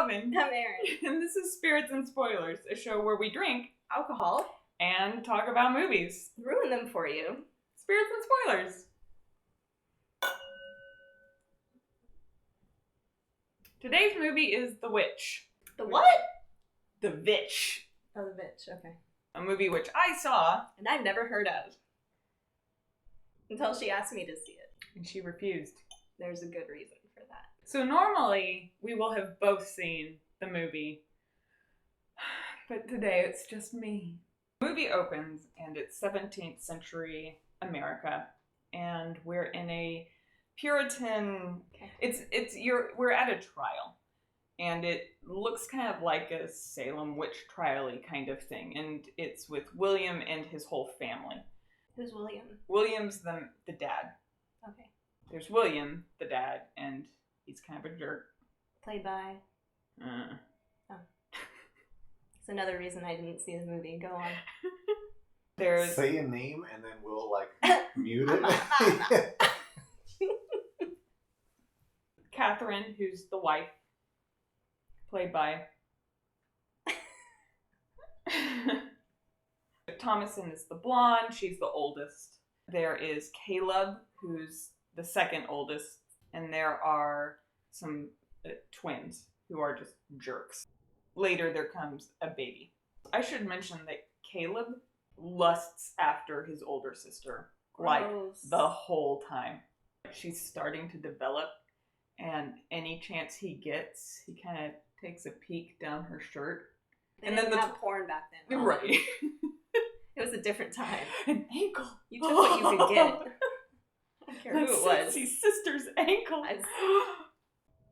Robin. I'm Erin. And this is Spirits and Spoilers, a show where we drink Alcohol. and talk about movies. Ruin them for you. Spirits and Spoilers. Today's movie is The Witch. The what? The Vitch. Oh, the Vitch. Okay. A movie which I saw. And I've never heard of. Until she asked me to see it. And she refused. There's a good reason for that. So normally, we will have both seen the movie. But today, it's just me. The movie opens, and it's 17th century America. And we're in a Puritan... Okay. We're at a trial. And it looks kind of like a Salem witch trial-y kind of thing. And it's with William and his whole family. Who's William? William's the dad. Okay. There's William, the dad, and he's kind of a jerk. Played by? Oh. It's another reason I didn't see the movie. Go on. Say a name and then we'll mute it. Catherine, who's the wife, played by Thomason is the blonde, she's the oldest. There is Caleb, who's the second oldest, and there are some twins who are just jerks. Later there comes a baby. I should mention that Caleb lusts after his older sister, like the whole time. She's starting to develop, and any chance he gets, he kind of takes a peek down her shirt. And then have porn back then. Right. It was a different time. An ankle. You took what you could get. I don't care who it was. Sexy sister's ankle.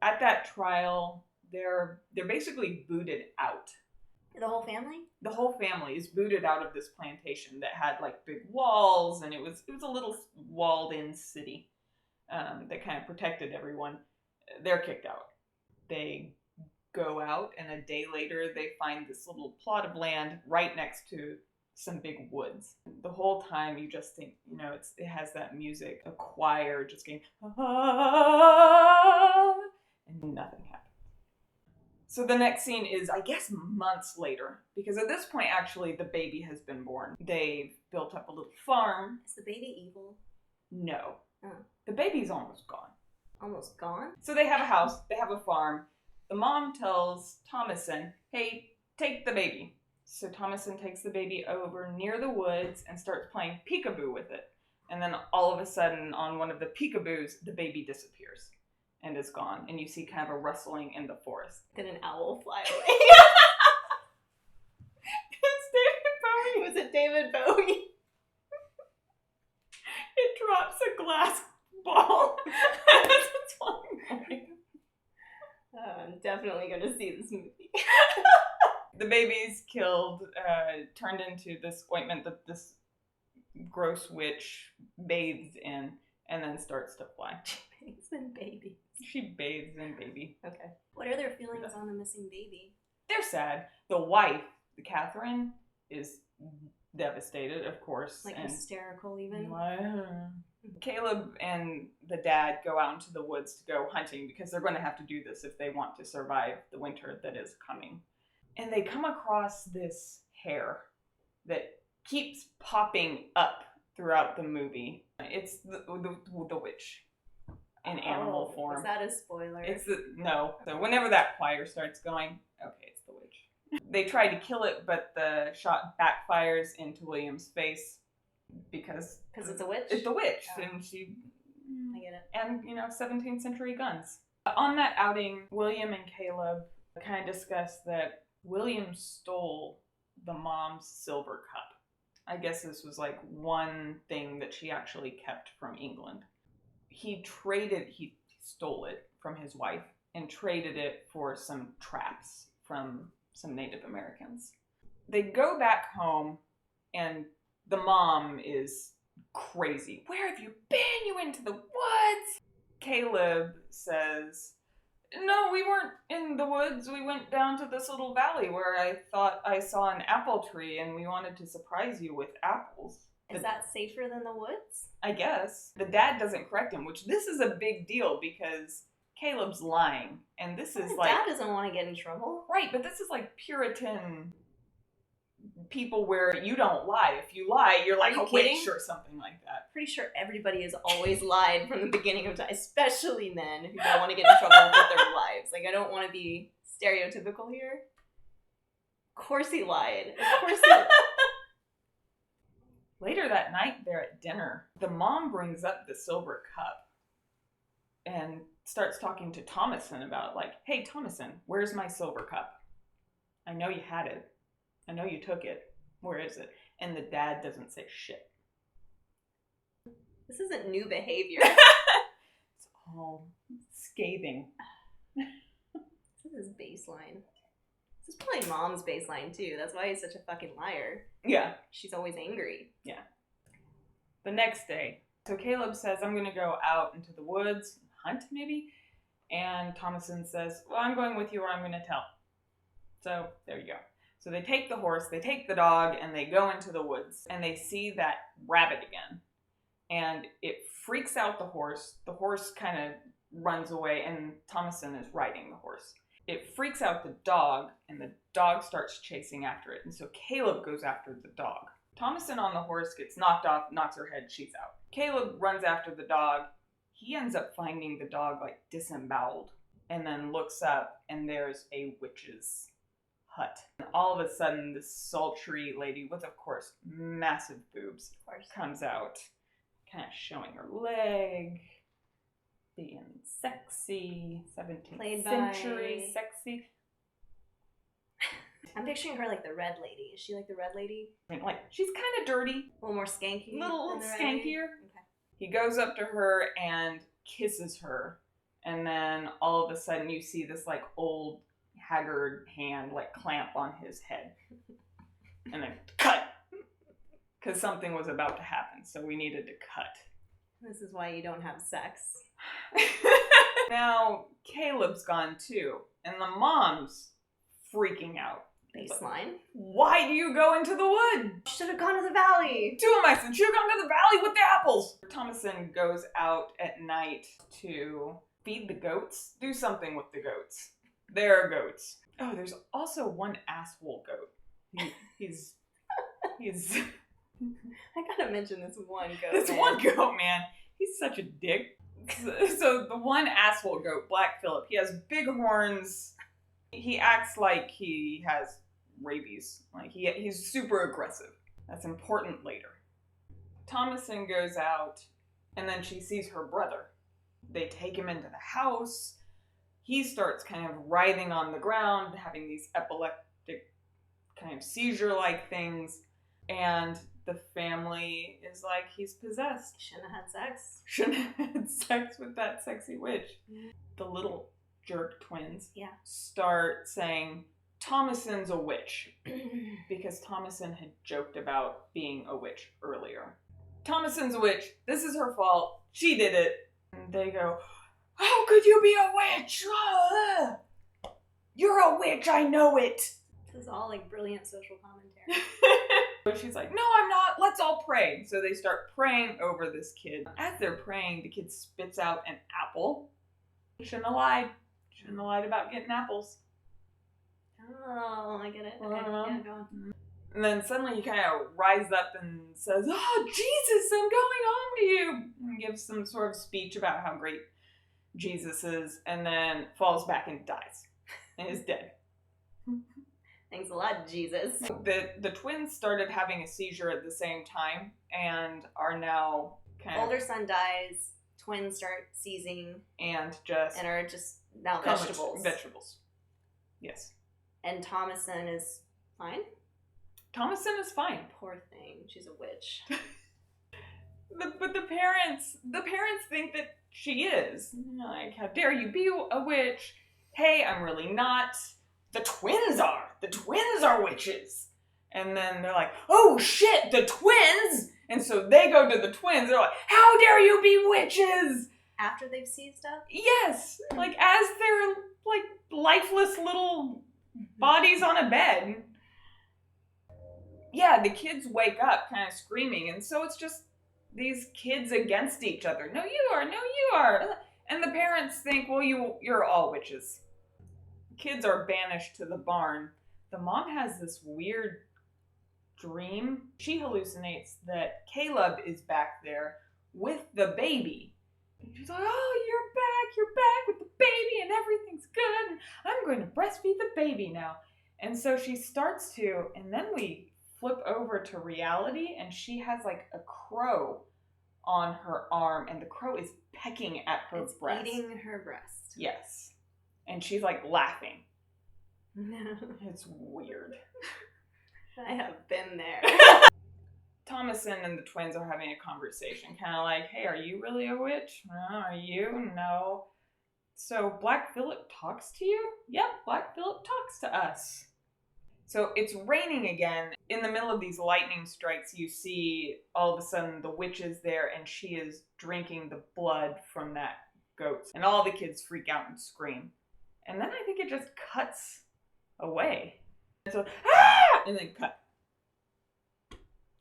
At that trial, they're basically booted out. The whole family? The whole family is booted out of this plantation that had big walls, and it was a little walled-in city that kind of protected everyone. They're kicked out. They go out, and a day later, they find this little plot of land right next to some big woods. The whole time you just think, it has that music, a choir just going, ah, and nothing happens. So the next scene is, I guess, months later, because at this point, actually, the baby has been born. They've built up a little farm. Is the baby evil? No. Oh. The baby's almost gone. Almost gone? So they have a house, they have a farm. The mom tells Thomason, hey, take the baby. So Thomason takes the baby over near the woods and starts playing peekaboo with it. And then all of a sudden, on one of the peekaboos, the baby disappears and is gone. And you see kind of a rustling in the forest. Did an owl fly away? It's David Bowie. Was it David Bowie? It drops a glass ball as it's flying away. I'm definitely going to see this movie. The baby's killed, turned into this ointment that this gross witch bathes in, and then starts to fly. She bathes in baby. She bathes in baby. Okay. What are their feelings on the missing baby? They're sad. The wife, the Catherine, is devastated, of course. Hysterical even? Caleb and the dad go out into the woods to go hunting because they're going to have to do this if they want to survive the winter that is coming. And they come across this hair that keeps popping up throughout the movie. It's the witch in animal form. Is that a spoiler? No. So whenever that choir starts going, okay, it's the witch. They try to kill it, but the shot backfires into William's face because it's a witch? It's the witch, Oh. and she... I get it. And, 17th century guns. On that outing, William and Caleb kind of discuss that William stole the mom's silver cup. I guess this was one thing that she actually kept from England. He stole it from his wife and traded it for some traps from some Native Americans. They go back home and the mom is crazy. Where have you been? You went to the woods? Caleb says, no, we weren't in the woods. We went down to this little valley where I thought I saw an apple tree and we wanted to surprise you with apples. Is that safer than the woods? I guess. The dad doesn't correct him, which this is a big deal because Caleb's lying. And this is like... Dad doesn't want to get in trouble. Right, but this is like Puritan people where you don't lie. If you lie, you're like a witch or something like that. Pretty sure everybody has always lied from the beginning of time, especially men who don't want to get in trouble with their lives. Like, I don't want to be stereotypical here. Of course he lied. Of course he... Later that night, they're at dinner. The mom brings up the silver cup and starts talking to Thomason about, like, hey, Thomason, where's my silver cup? I know you had it. I know you took it. Where is it? And the dad doesn't say shit. This isn't new behavior. It's all scathing. This is his baseline. This is probably mom's baseline, too. That's why he's such a fucking liar. Yeah. She's always angry. Yeah. The next day, so Caleb says, I'm going to go out into the woods, hunt maybe. And Thomason says, well, I'm going with you or I'm going to tell. So there you go. So they take the horse, they take the dog, and they go into the woods. And they see that rabbit again. And it freaks out the horse. The horse kind of runs away, and Thomason is riding the horse. It freaks out the dog, and the dog starts chasing after it. And so Caleb goes after the dog. Thomason on the horse gets knocked off, knocks her head, she's out. Caleb runs after the dog. He ends up finding the dog, like, disemboweled. And then looks up, and there's a witch's hut. And all of a sudden, this sultry lady with, of course, massive boobs comes out, kind of showing her leg, being sexy, 17th century, sexy. I'm picturing her like the red lady. Is she like the red lady? I mean, like, she's kind of dirty. A little more skanky. A little than the red skankier. lady? Okay. He goes up to her and kisses her. And then all of a sudden you see this like old haggard hand like clamp on his head. And then cut. Because something was about to happen. So we needed to cut. This is why you don't have sex. Now Caleb's gone too. And the mom's freaking out. Baseline. Why do you go into the wood? You should have gone to the valley. Two of my sons should have gone to the valley with the apples. Thomason goes out at night to feed the goats. Do something with the goats. There are goats. Oh, there's also one asshole goat. He's I gotta mention this one goat. This man. one goat, man. He's such a dick. So the one asshole goat, Black Phillip, he has big horns. He acts like he has rabies. Like he's super aggressive. That's important later. Thomason goes out, and then she sees her brother. They take him into the house. He starts kind of writhing on the ground, having these epileptic kind of seizure-like things. And the family is like, he's possessed. Shouldn't have had sex. Shouldn't have had sex with that sexy witch. The little jerk twins start saying, Thomason's a witch. Because Thomason had joked about being a witch earlier. Thomason's a witch. This is her fault. She did it. And they go, how could you be a witch? You're a witch, I know it. This is all like brilliant social commentary. But she's like, no, I'm not. Let's all pray. So they start praying over this kid. As they're praying, the kid spits out an apple. Shouldn't have lied. Shouldn't have lied about getting apples. Oh, I get it. Okay, yeah, go on. And then suddenly he kind of rises up and says, oh, Jesus, I'm going home to you. And gives some sort of speech about how great Jesus is, and then falls back and dies. And is dead. Thanks a lot, Jesus. The twins started having a seizure at the same time and are now kind of... Older son dies, twins start seizing. And are just now vegetables. Vegetables. Yes. And Thomason is fine? Thomason is fine. Poor thing. She's a witch. But the parents think that she is. Like, how dare you be a witch? Hey, I'm really not. The twins are. The twins are witches. And then they're like, oh shit, the twins! And so they go to the twins. They're like, how dare you be witches? After they've seized up? Yes. Like, as they're, like, lifeless little bodies on a bed. Yeah, the kids wake up kind of screaming. And so it's just these kids against each other. No, you are. No, you are. And the parents think, well, you're all witches. Kids are banished to the barn. The mom has this weird dream. She hallucinates that Caleb is back there with the baby. And she's like, oh, you're back with the baby and everything's good. And I'm going to breastfeed the baby now. And so she starts to, and then we flip over to reality and she has like a crow on her arm and the crow is pecking at her breast. Eating her breast. Yes. And she's like laughing. No. It's weird. I have been there. Thomason and the twins are having a conversation, kind of like, hey, are you really a witch? No, are you? No. So Black Phillip talks to you? Yep, Black Phillip talks to us. So it's raining again. In the middle of these lightning strikes, you see all of a sudden the witch is there and she is drinking the blood from that goat. And all the kids freak out and scream. And then I think it just cuts away. And so, ah! And then cut.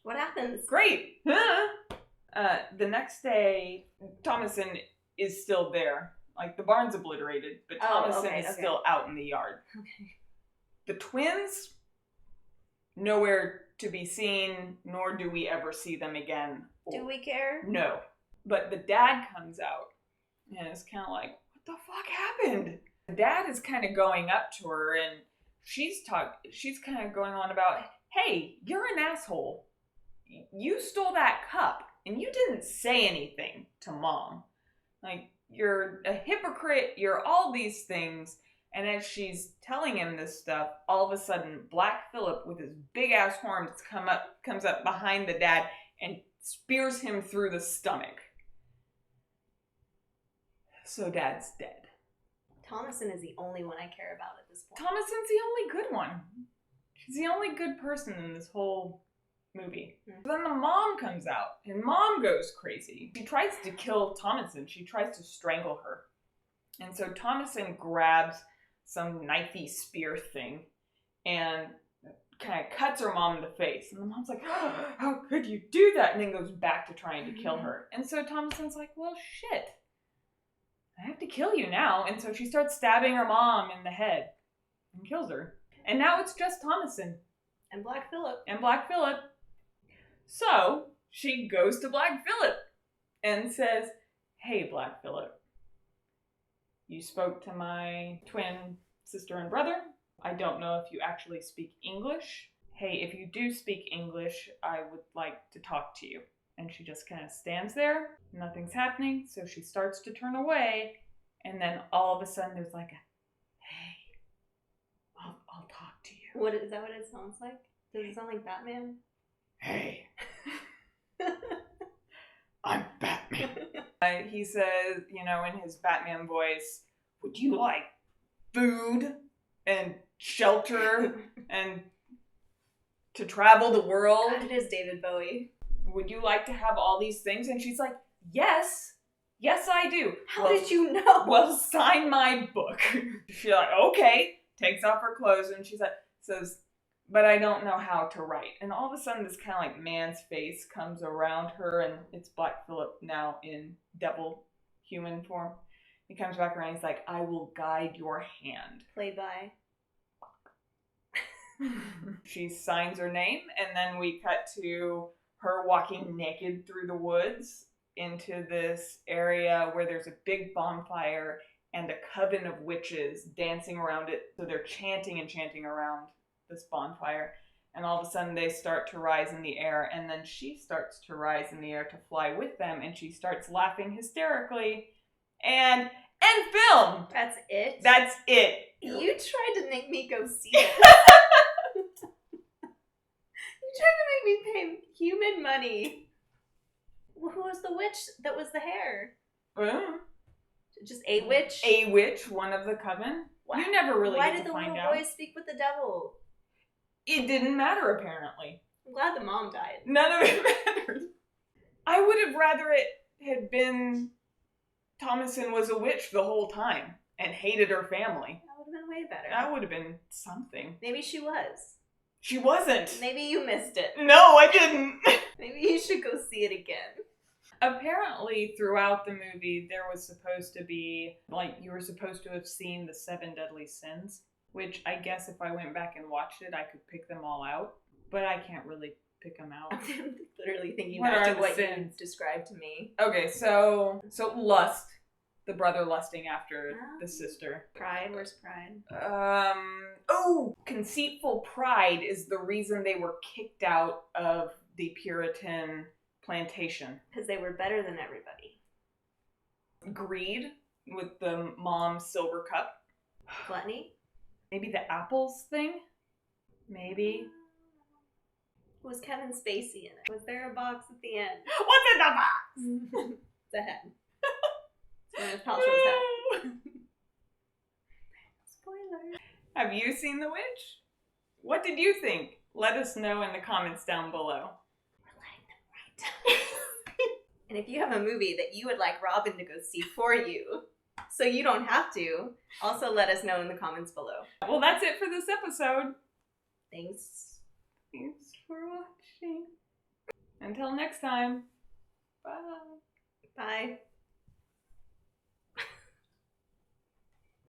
What happens? Great! The next day, Thomason is still there. Like, the barn's obliterated, but Thomason is still out in the yard. Okay. The twins, nowhere to be seen, nor do we ever see them again. Do we care? No. But the dad comes out and is kind of like, what the fuck happened? The dad is kind of going up to her and she's kind of going on about, hey, you're an asshole. You stole that cup and you didn't say anything to mom. Like, you're a hypocrite, you're all these things. And as she's telling him this stuff, all of a sudden, Black Phillip with his big ass horns comes up behind the dad and spears him through the stomach. So dad's dead. Thomason is the only one I care about at this point. Thomason's the only good one. She's the only good person in this whole movie. Mm-hmm. Then the mom comes out, and mom goes crazy. She tries to kill Thomason. She tries to strangle her. And so Thomason grabs some knifey spear thing and kind of cuts her mom in the face. And the mom's like, oh, how could you do that? And then goes back to trying to kill her. And so Thomason's like, well, shit. I have to kill you now. And so she starts stabbing her mom in the head and kills her. And now it's just Thomason. And Black Phillip. So she goes to Black Phillip and says, hey, Black Phillip, you spoke to my twin sister and brother. I don't know if you actually speak English. Hey, if you do speak English, I would like to talk to you. And she just kind of stands there. Nothing's happening. So she starts to turn away. And then all of a sudden there's like a, hey, I'll talk to you. What is that what it sounds like? Does it sound like Batman? Hey. I'm Batman. He says, in his Batman voice, would you like food and shelter and to travel the world? God, it is David Bowie. Would you like to have all these things? And she's like, yes, I do. How did you know? Well, sign my book. She's like, okay. Takes off her clothes and says, but I don't know how to write. And all of a sudden this kind of like man's face comes around her and it's Black Phillip now in devil human form. He comes back around and he's like, I will guide your hand. Played by. She signs her name and then we cut to her walking naked through the woods into this area where there's a big bonfire and a coven of witches dancing around it. So they're chanting around this bonfire. And all of a sudden they start to rise in the air. And then she starts to rise in the air to fly with them. And she starts laughing hysterically. And end film! That's it? That's it. You tried to make me go see it. You tried to make me pay human money. Who was the witch that was the hair? Just a witch? A witch, one of the coven. Why? You never really Why get to find out. Why did the little boy speak with the devil? It didn't matter, apparently. I'm glad the mom died. None of it mattered. I would have rather it had been Thomason was a witch the whole time and hated her family. That would have been way better. That would have been something. Maybe she was. She wasn't. Maybe you missed it. No, I didn't. Maybe you should go see it again. Apparently, throughout the movie, there was supposed to be, like, you were supposed to have seen the 7 deadly sins, which I guess if I went back and watched it, I could pick them all out, but I can't really pick them out. I'm literally thinking What back are to the what you sins? described to me. Okay, so lust, the brother lusting after the sister. Pride, where's pride? Conceitful pride is the reason they were kicked out of the Puritan plantation. Because they were better than everybody. Greed with the mom's silver cup. Gluttony? Maybe the apples thing? Maybe. Was Kevin Spacey in it? Was there a box at the end? What's in the box? The head. Gwyneth Paltrow's head. Spoiler. Have you seen The Witch? What did you think? Let us know in the comments down below. We're letting them write. And if you have a movie that you would like Robin to go see for you, so you don't have to, also let us know in the comments below. Well, that's it for this episode. Thanks. Thanks for watching. Until next time. Bye. Bye.